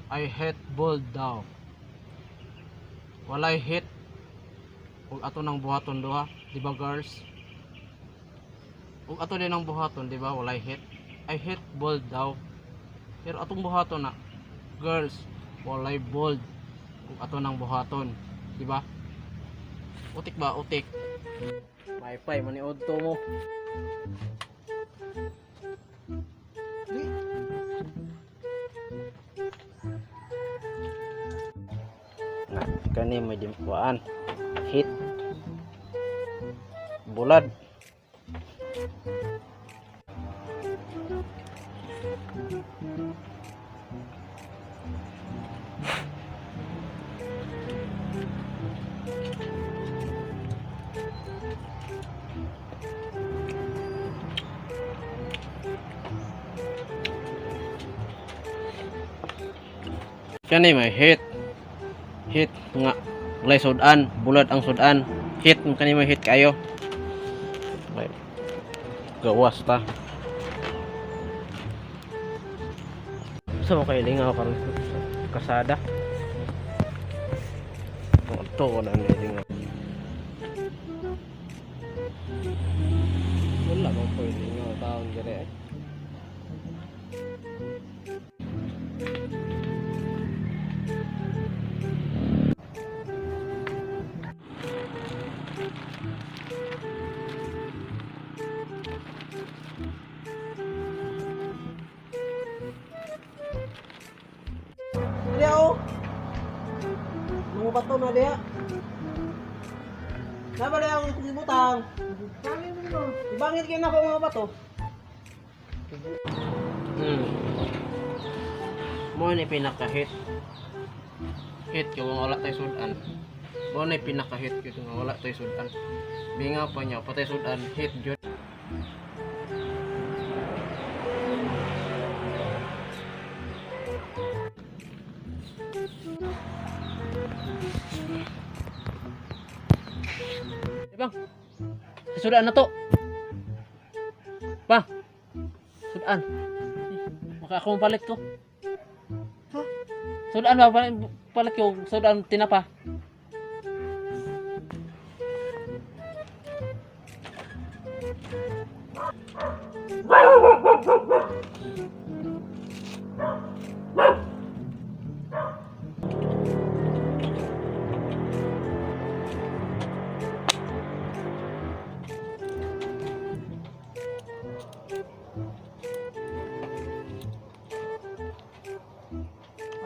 I hate bold daw. Walay hate. Ug ato nang buhaton duha, di ba girls? Ug ato din ang buhaton, di ba? Walay hate. I hate bold daw. Pero atong buhaton na, girls, walay bold. Ug ato nang buhaton, di ba? Utik ba? Utik. Wi-Fi maniud to mo. Kani may dimpuan hit bulad kani may hit nga walay sudan bulad ang sudan hit kani may hit kayo okay. Gawas ta so kay lingaw karon kasada to ko na lingaw wala bang pwede lingaw taon dire dia oh nunggu pato na dia napa dia ang kumutang ibangit kayo na ko mga pato mo ni pinaka-hit kaya wala tayo sudan mo ni pinaka-hit kaya wala tayo sudan binga pa niya patay sudan hit jud bang, sudan na to bang, sudan maka ako mapalit ko ha? Sudan ba palit ko sudan tinapa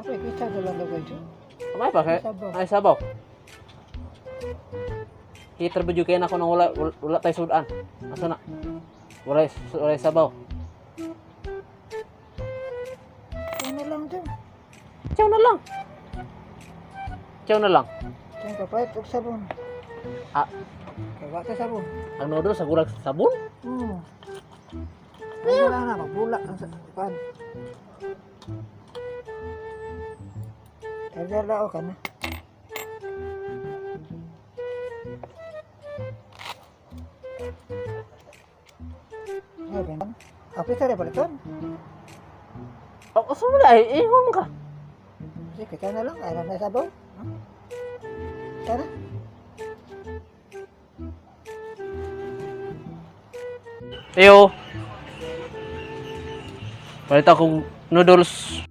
Apa kita dalam baju? apa ba kay ay sabaw terbujuk kayo na ako nang wala tayo sudan asa na wala sabaw Ano lang dyan? Tiyaw na lang. Yung kapait og sabon. Ah, Kaya sa sabon. ang noodles sa gurag sabon? Ano lang na, magbulak ang sabon. Kaya lao ka na. Ay, ganyan. Ako sa baliton. Ako sa wala ingon ka. Sige, kita na lang. Ayaw na sabon. Tara. Eyo. Palit akong noodles.